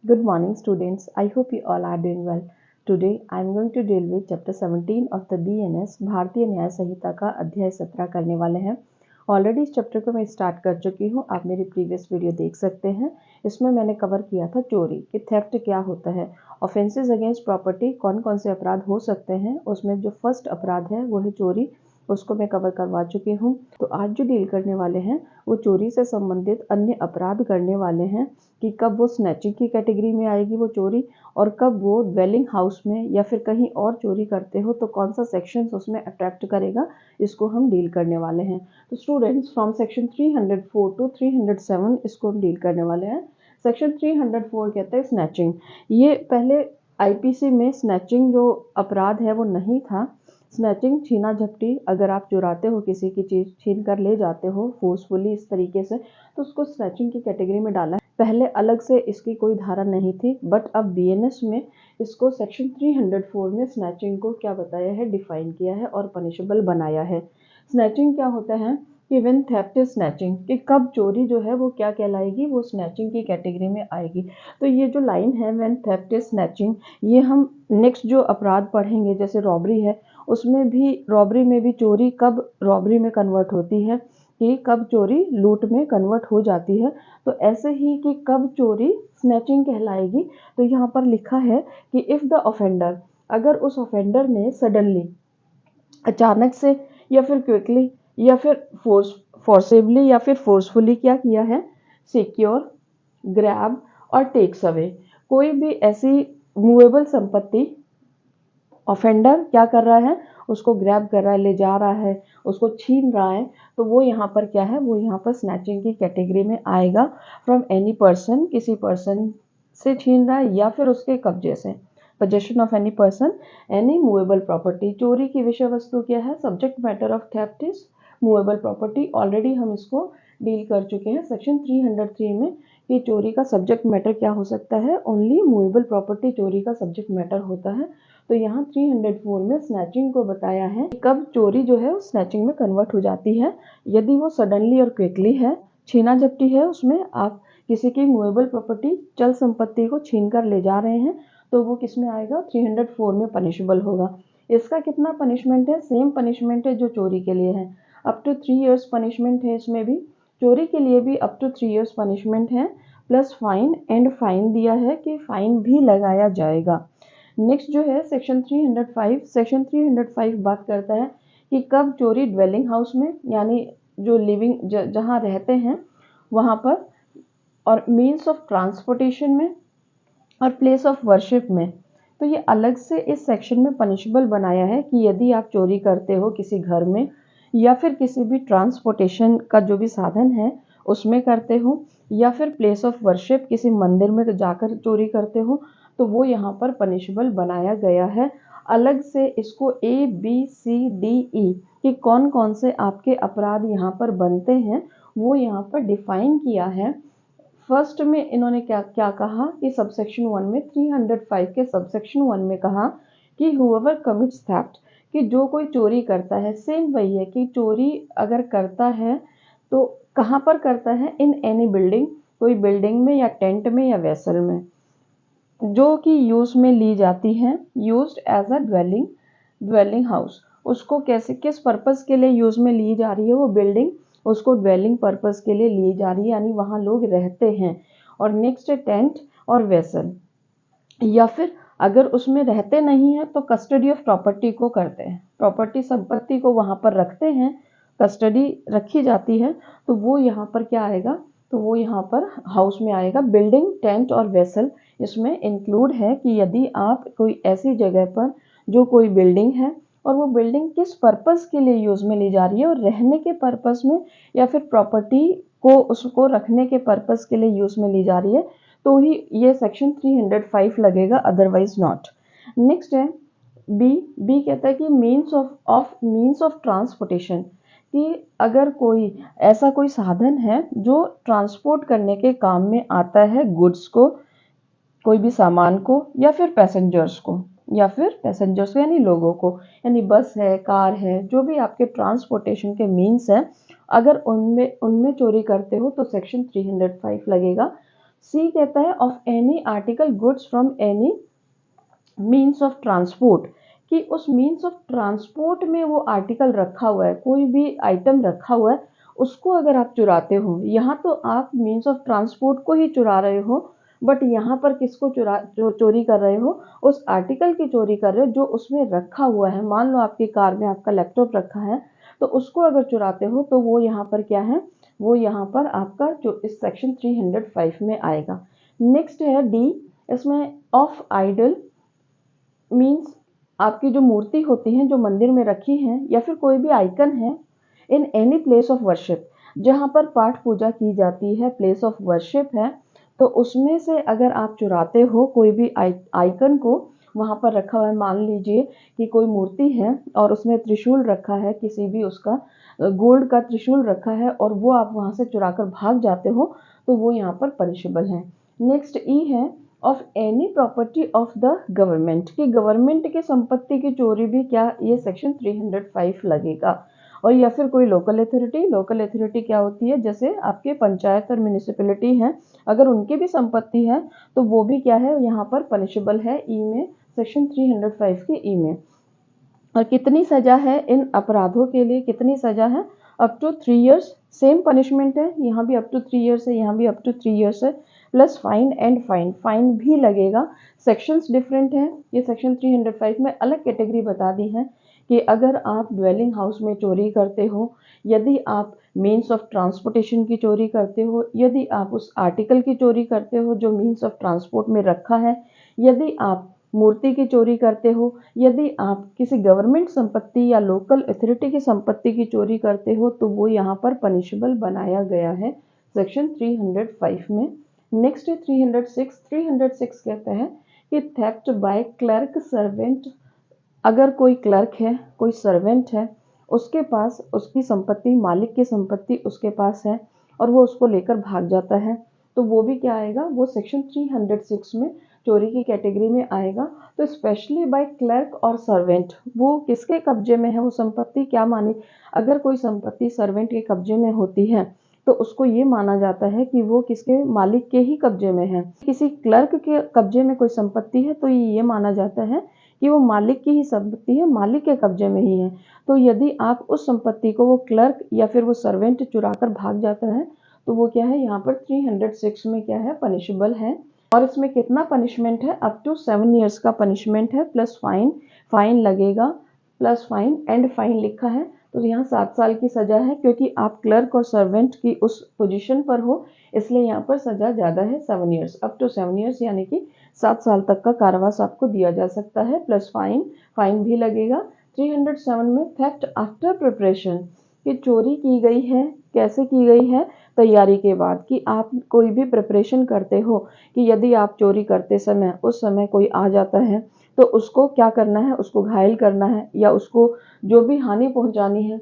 Good morning, students. I hope you all are doing well. Today, I am going to deal with Chapter 17 of the BNS भारतीय न्याय संहिता का अध्याय 17 करने वाले हैं। ऑलरेडी इस चैप्टर को मैं स्टार्ट कर चुकी हूँ, आप मेरी प्रीवियस वीडियो देख सकते हैं। इसमें मैंने कवर किया था चोरी कि थेफ्ट क्या होता है, ऑफेंसेस अगेंस्ट प्रॉपर्टी कौन कौन से अपराध हो सकते हैं। उसमें जो फर्स्ट अपराध है वो है चोरी, उसको मैं कवर करवा चुकी हूँ। तो आज जो डील करने वाले हैं वो चोरी से संबंधित अन्य अपराध करने वाले हैं कि कब वो स्नैचिंग की कैटेगरी में आएगी वो चोरी, और कब वो ड्वेलिंग हाउस में या फिर कहीं और चोरी करते हो तो कौन सा सेक्शन उसमें अट्रैक्ट करेगा, इसको हम डील करने वाले हैं। तो स्टूडेंट्स फ्रॉम सेक्शन 304 टू 307 इसको हम डील करने वाले हैं। सेक्शन 304 कहता है स्नैचिंग। ये पहले आईपीसी में स्नैचिंग जो अपराध है वो नहीं था। स्नैचिंग छीना झपटी, अगर आप चुराते हो किसी की चीज़, छीन कर ले जाते हो फोर्सफुली इस तरीके से, तो उसको स्नैचिंग की कैटेगरी में डाला है। पहले अलग से इसकी कोई धारा नहीं थी, बट अब बीएनएस में इसको सेक्शन 304 में स्नैचिंग को क्या बताया है, डिफाइन किया है और पनिशेबल बनाया है। स्नैचिंग क्या होता है कि व्हेन थेफ्ट इज स्नैचिंग, कि कब चोरी जो है वो क्या कहलाएगी, वो स्नैचिंग की कैटेगरी में आएगी। तो ये जो लाइन है व्हेन थेफ्ट इज स्नैचिंग, ये हम नेक्स्ट जो अपराध पढ़ेंगे जैसे रॉबरी है, उसमें भी रॉबरी में भी चोरी कब रॉबरी में कन्वर्ट होती है, कि कब चोरी लूट में कन्वर्ट हो जाती है। तो ऐसे ही कि कब चोरी स्नैचिंग कहलाएगी, तो यहाँ पर लिखा है कि इफ़ द ऑफेंडर, अगर उस ऑफेंडर ने सडनली, अचानक से या फिर क्विकली या फिर फोर्सेबली या फिर फोर्सफुली क्या किया है, सिक्योर, ग्रैब और टेक्स अवे, कोई भी ऐसी मूवेबल संपत्ति ऑफेंडर क्या कर रहा है, उसको ग्रैब कर रहा है, ले जा रहा है, उसको छीन रहा है, तो वो यहाँ पर क्या है, वो यहाँ पर स्नैचिंग की कैटेगरी में आएगा। फ्रॉम एनी पर्सन, किसी पर्सन से छीन रहा है या फिर उसके कब्जे से, possession of any person, any movable property. चोरी की विषय वस्तु क्या है, subject matter of theft is movable property. Already हम इसको डील कर चुके हैं सेक्शन 303 में कि चोरी का सब्जेक्ट मैटर क्या हो सकता है, ओनली मूवेबल प्रॉपर्टी चोरी का सब्जेक्ट मैटर होता है। तो यहाँ 304 में स्नैचिंग को बताया है कब चोरी जो है स्नैचिंग में कन्वर्ट हो जाती है। यदि वो सडनली और क्विकली है, छीना झपटी है, उसमें आप किसी की मूवेबल प्रॉपर्टी चल संपत्ति को छीन कर ले जा रहे हैं, तो वो किस में आएगा, 304 में पनिशेबल होगा। इसका कितना पनिशमेंट है, सेम पनिशमेंट है जो चोरी के लिए है, अप टू 3 इयर्स पनिशमेंट है। इसमें भी चोरी के लिए भी अप टू 3 इयर्स पनिशमेंट है, प्लस फाइन, एंड फाइन दिया है कि फाइन भी लगाया जाएगा। नेक्स्ट जो है सेक्शन 305, सेक्शन 305 बात करता है कि कब चोरी ड्वेलिंग हाउस में, यानी जो लिविंग जहाँ रहते हैं वहाँ पर, और मीन्स ऑफ ट्रांसपोर्टेशन में, और प्लेस ऑफ वर्शिप में। तो ये अलग से इस सेक्शन में पनिशेबल बनाया है कि यदि आप चोरी करते हो किसी घर में या फिर किसी भी ट्रांसपोर्टेशन का जो भी साधन है उसमें करते हो, या फिर प्लेस ऑफ वर्शिप किसी मंदिर में जाकर चोरी करते हो, तो वो यहाँ पर पनिशेबल बनाया गया है। अलग से इसको ABCDE कि कौन कौन से आपके अपराध यहाँ पर बनते हैं वो यहाँ पर डिफाइन किया है। फर्स्ट में इन्होंने क्या क्या कहा कि सबसेक्शन 1 में 305 के सबसेक्शन 1 में कहा कि हुएवर कमिट्स थेफ्ट, कि जो कोई चोरी करता है, सेम वही है कि चोरी अगर करता है तो कहाँ पर करता है, इन एनी बिल्डिंग, कोई बिल्डिंग में या टेंट में या वेसल में जो कि यूज में ली जाती है, used as a dwelling house. उसको कैसे, किस पर्पस के लिए यूज में ली जा रही है वो बिल्डिंग, उसको ड्वेलिंग पर्पस के लिए ली जा रही है, यानी वहाँ लोग रहते हैं। और नेक्स्ट है टेंट और वेसल, या फिर अगर उसमें रहते नहीं हैं तो कस्टडी ऑफ प्रॉपर्टी को करते हैं, प्रॉपर्टी संपत्ति को वहाँ पर रखते हैं, कस्टडी रखी जाती है, तो वो यहाँ पर क्या आएगा, तो वो यहाँ पर हाउस में आएगा। बिल्डिंग, टेंट और वेसल इसमें इंक्लूड है कि यदि आप कोई ऐसी जगह पर जो कोई बिल्डिंग है और वो बिल्डिंग किस पर्पस के लिए यूज में ली जा रही है, और रहने के पर्पस में या फिर प्रॉपर्टी को उसको रखने के पर्पस के लिए यूज में ली जा रही है, तो ही ये सेक्शन 305 लगेगा, अदरवाइज नॉट। नेक्स्ट है बी कहता है कि मीन्स ऑफ ट्रांसपोर्टेशन, कि अगर कोई ऐसा कोई साधन है जो ट्रांसपोर्ट करने के काम में आता है, गुड्स को, कोई भी सामान को, या फिर पैसेंजर्स को, यानी लोगों को, यानी बस है, कार है, जो भी आपके ट्रांसपोर्टेशन के मीन्स हैं, अगर उनमें चोरी करते हो तो सेक्शन 305 लगेगा। सी कहता है of any article goods from any means of transport, कि उस मीन्स ऑफ ट्रांसपोर्ट में वो आर्टिकल रखा हुआ है, कोई भी आइटम रखा हुआ है, उसको अगर आप चुराते हो, यहाँ तो आप मीन्स ऑफ ट्रांसपोर्ट को ही चुरा रहे हो, बट यहाँ पर किसको चोरी कर रहे हो, उस आर्टिकल की चोरी कर रहे हो जो उसमें रखा हुआ है। मान लो आपकी कार में आपका लैपटॉप रखा है, तो उसको अगर चुराते हो तो वो यहाँ पर क्या है, वो यहाँ पर आपका जो इस सेक्शन 305 में आएगा। नेक्स्ट है डी, इसमें ऑफ आइडल मीन्स आपकी जो मूर्ति होती हैं जो मंदिर में रखी हैं, या फिर कोई भी आइकन है in any place of worship, जहाँ पर पाठ पूजा की जाती है, प्लेस ऑफ वर्शिप है, तो उसमें से अगर आप चुराते हो कोई भी आइकन को, वहाँ पर रखा हुआ है, मान लीजिए कि कोई मूर्ति है और उसमें त्रिशूल रखा है, किसी भी उसका गोल्ड का त्रिशूल रखा है, और वो आप वहाँ से चुराकर भाग जाते हो, तो वो यहाँ पर पनिशेबल है। नेक्स्ट ई है of any property of the government, कि गवर्नमेंट की संपत्ति की चोरी भी क्या ये सेक्शन 305 लगेगा। और या फिर कोई लोकल अथॉरिटी, लोकल अथॉरिटी क्या होती है, जैसे आपके पंचायत और म्यूनिसिपैलिटी हैं, अगर उनकी भी संपत्ति है तो वो भी क्या है यहाँ पर पनिशेबल है ई में, सेक्शन 305 के ई में। और कितनी सजा है इन अपराधों के लिए, कितनी सजा है, up to 3 years, same punishment है, यहाँ भी अप टू 3 इयर्स है, यहाँ भी अप टू 3 इयर्स है, plus fine and fine, fine भी लगेगा। सेक्शंस डिफरेंट हैं, ये सेक्शन 305 में अलग कैटेगरी बता दी है कि अगर आप ड्वेलिंग हाउस में चोरी करते हो, यदि आप मीन्स ऑफ ट्रांसपोर्टेशन की चोरी करते हो, यदि आप उस आर्टिकल की चोरी करते हो जो मीन्स ऑफ ट्रांसपोर्ट में रखा है, यदि आप मूर्ति की चोरी करते हो, यदि आप किसी गवर्नमेंट संपत्ति या लोकल अथॉरिटी की संपत्ति की चोरी करते हो, तो वो यहाँ पर पनिशेबल बनाया गया है सेक्शन 305 में। नेक्स्ट है 306। 306 कहता है कि थेफ्ट बाय क्लर्क सर्वेंट, अगर कोई क्लर्क है, कोई सर्वेंट है, उसके पास उसकी संपत्ति, मालिक की संपत्ति उसके पास है और वो उसको लेकर भाग जाता है, तो वो भी क्या आएगा, वो सेक्शन 306 में चोरी की कैटेगरी में आएगा। तो स्पेशली बाय क्लर्क और सर्वेंट, वो किसके कब्जे में है वो संपत्ति, क्या मानी, अगर कोई संपत्ति सर्वेंट के कब्जे में होती है तो उसको ये माना जाता है कि वो किसके, मालिक के ही कब्जे में है। किसी क्लर्क के कब्जे में कोई संपत्ति है तो ये माना जाता है कि वो मालिक की ही संपत्ति है, मालिक के कब्जे में ही है। तो यदि आप उस संपत्ति को वो क्लर्क या फिर वो सर्वेंट चुरा कर भाग जाता है, तो वो क्या है, यहाँ पर 306 में क्या है, पनिशेबल है। और इसमें कितना पनिशमेंट है, अप टू 7 इयर्स का पनिशमेंट है, प्लस फाइन, फाइन लगेगा, प्लस फाइन एंड फाइन लिखा है, तो यहाँ 7 साल की सजा है, क्योंकि आप क्लर्क और सर्वेंट की उस पोजीशन पर हो, इसलिए यहाँ पर सजा ज़्यादा है, 7 इयर्स, अप टू 7 इयर्स, यानी कि 7 साल तक का कारावास आपको दिया जा सकता है, प्लस फाइन, फाइन भी लगेगा। 307 में थेफ्ट आफ्टर प्रिपरेशन, कि चोरी की गई है, कैसे की गई है, तैयारी के बाद, कि आप कोई भी प्रिपरेशन करते हो, कि यदि आप चोरी करते समय उस समय कोई आ जाता है तो उसको क्या करना है, उसको घायल करना है या उसको जो भी हानि पहुंचानी है,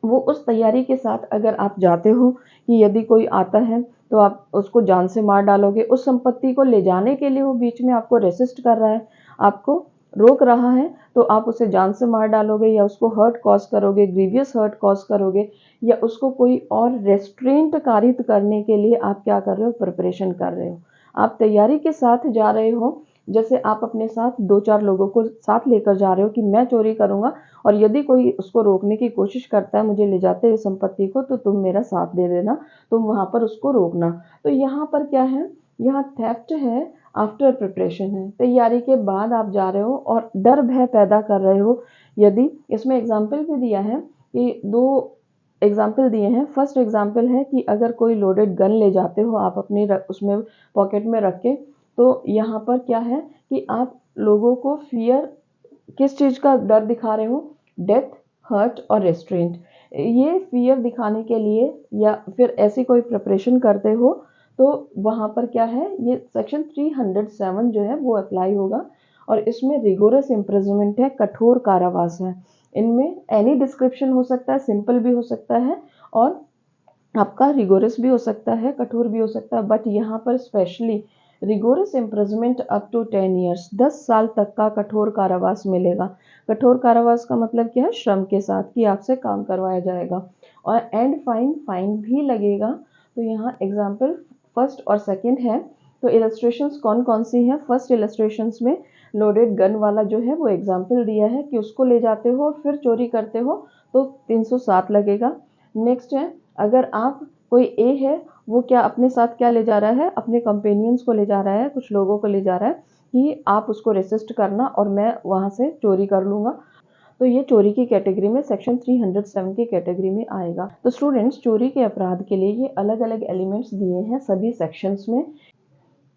वो उस तैयारी के साथ अगर आप जाते हो कि यदि कोई आता है तो आप उसको जान से मार डालोगे, उस संपत्ति को ले जाने के लिए वो बीच में आपको रेसिस्ट कर रहा है, आपको रोक रहा है, तो आप उसे जान से मार डालोगे या उसको हर्ट कॉज करोगे, ग्रीवियस हर्ट कॉज करोगे, या उसको कोई और रेस्ट्रेंट कारित करने के लिए आप क्या कर रहे हो, प्रिपरेशन कर रहे हो, आप तैयारी के साथ जा रहे हो। जैसे आप अपने साथ 2-4 लोगों को साथ लेकर जा रहे हो कि मैं चोरी करूंगा, और यदि कोई उसको रोकने की कोशिश करता है मुझे ले जाते हुए संपत्ति को, तो तुम मेरा साथ दे देना, तुम वहां पर उसको रोकना। तो यहाँ पर क्या है, यहाँ थेफ्ट है, आफ्टर प्रिपरेशन है, तैयारी के बाद आप जा रहे हो और डर भय पैदा कर रहे हो। यदि इसमें एग्जाम्पल भी दिया है कि 2 एग्जाम्पल दिए हैं। फर्स्ट एग्जाम्पल है कि अगर कोई लोडेड गन ले जाते हो आप अपनी उसमें पॉकेट में रख के, तो यहाँ पर क्या है कि आप लोगों को फियर, किस चीज़ का डर दिखा रहे हो, डेथ, हर्ट और रेस्ट्रेंट, ये फियर दिखाने के लिए या फिर ऐसी कोई प्रिपरेशन करते हो, तो वहाँ पर क्या है, ये सेक्शन 307 जो है वो अप्लाई होगा। और इसमें रिगोरस इम्प्रिजनमेंट है, कठोर कारावास है। इनमें एनी डिस्क्रिप्शन हो सकता है, सिंपल भी हो सकता है और आपका रिगोरस भी हो सकता है, कठोर भी हो सकता है, बट यहाँ पर specially rigorous imprisonment up to 10 years, 10 साल तक का कठोर कारावास मिलेगा। कठोर कारावास का मतलब क्या है, श्रम के साथ, कि आपसे काम करवाया जाएगा। और एंड फाइन, फाइन भी लगेगा। तो यहाँ एग्जाम्पल फर्स्ट और सेकंड है। तो इलस्ट्रेशंस कौन कौन सी हैं? फर्स्ट इलस्ट्रेशंस में लोडेड गन वाला जो है वो एग्जाम्पल दिया है कि उसको ले जाते हो और फिर चोरी करते हो तो 307 लगेगा। नेक्स्ट है, अगर आप कोई ए है वो क्या अपने साथ क्या ले जा रहा है? अपने कंपेनियंस को ले जा रहा है, कुछ लोगों को ले जा रहा है कि आप उसको रेसिस्ट करना और मैं वहाँ से चोरी कर लूँगा, तो ये चोरी की कैटेगरी में सेक्शन 307 की कैटेगरी में आएगा। तो स्टूडेंट्स, चोरी के अपराध के लिए ये अलग अलग एलिमेंट्स दिए हैं सभी सेक्शंस में।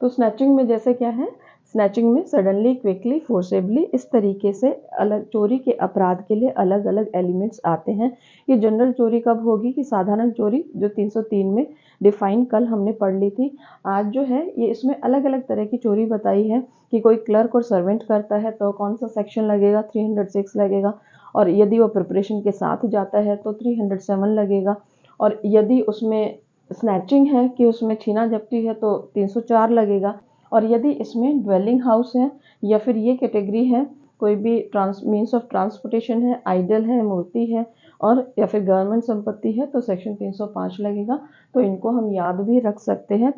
तो स्नैचिंग में जैसे क्या है? स्नैचिंग में सडनली, क्विकली, फोर्सेबली, इस तरीके से अलग चोरी के अपराध के लिए अलग अलग एलिमेंट्स आते हैं। ये जनरल चोरी कब होगी कि साधारण चोरी जो 303 में डिफाइन कल हमने पढ़ ली थी। आज जो है ये इसमें अलग अलग तरह की चोरी बताई है कि कोई क्लर्क और सर्वेंट करता है तो कौन सा सेक्शन लगेगा? 306 लगेगा। और यदि वो प्रिपरेशन के साथ जाता है तो 307 लगेगा। और यदि उसमें स्नैचिंग है कि उसमें छीना झपटी है तो 304 लगेगा। और यदि इसमें ड्वेलिंग हाउस है या फिर ये कैटेगरी है कोई भी मीन्स ऑफ ट्रांसपोर्टेशन है, आइडल है, मूर्ति है और या फिर गवर्नमेंट संपत्ति है तो सेक्शन 305 लगेगा। तो इनको हम याद भी रख सकते हैं।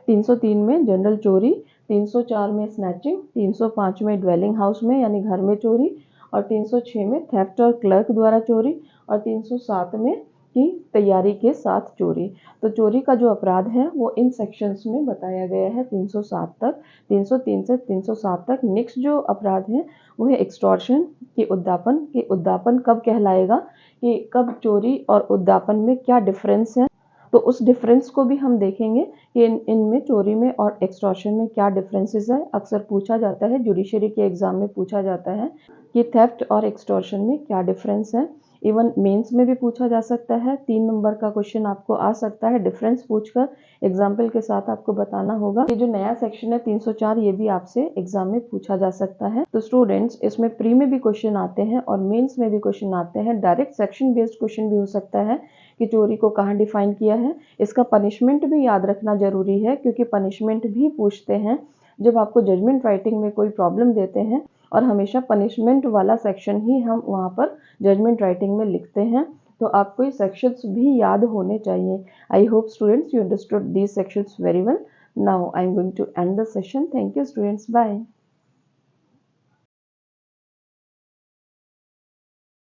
303 में जनरल चोरी, 304 में स्नैचिंग, 305 में ड्वेलिंग हाउस में यानी घर में चोरी और 306 में थेफ्ट और क्लर्क द्वारा चोरी और 307 में की तैयारी के साथ चोरी। तो चोरी का जो अपराध है वो इन सेक्शंस में बताया गया है 307 तक। 303 से 307 तक। नेक्स्ट जो अपराध है वो है एक्सटॉर्शन की उद्दापन। कि उद्दापन कब कहलाएगा, कि कब चोरी और उद्दापन में क्या डिफरेंस है, तो उस डिफरेंस को भी हम देखेंगे कि इनमें चोरी में और एक्सटॉर्शन में क्या डिफरेंसेस है। अक्सर पूछा जाता है, जुडिशरी के एग्जाम में पूछा जाता है कि थेफ्ट और एक्सटॉर्शन में क्या डिफरेंस है। इवन मेंस में भी पूछा जा सकता है। 3 नंबर का क्वेश्चन आपको आ सकता है डिफरेंस पूछकर, एग्जाम्पल के साथ आपको बताना होगा। ये जो नया सेक्शन है 304 ये भी आपसे एग्जाम में पूछा जा सकता है। तो स्टूडेंट्स, इसमें प्री में भी क्वेश्चन आते हैं और मेंस में भी क्वेश्चन आते हैं। डायरेक्ट सेक्शन बेस्ड क्वेश्चन भी हो सकता है कि चोरी को कहाँ डिफाइन किया है। इसका पनिशमेंट भी याद रखना जरूरी है क्योंकि पनिशमेंट भी पूछते हैं जब आपको जजमेंट राइटिंग में कोई प्रॉब्लम देते हैं। और हमेशा पनिशमेंट वाला सेक्शन ही हम वहाँ पर जजमेंट राइटिंग में लिखते हैं। तो आपको ये सेक्शंस भी याद होने चाहिए। I hope students you understood these sections very well. Now I am going to end the session. Thank you students, bye.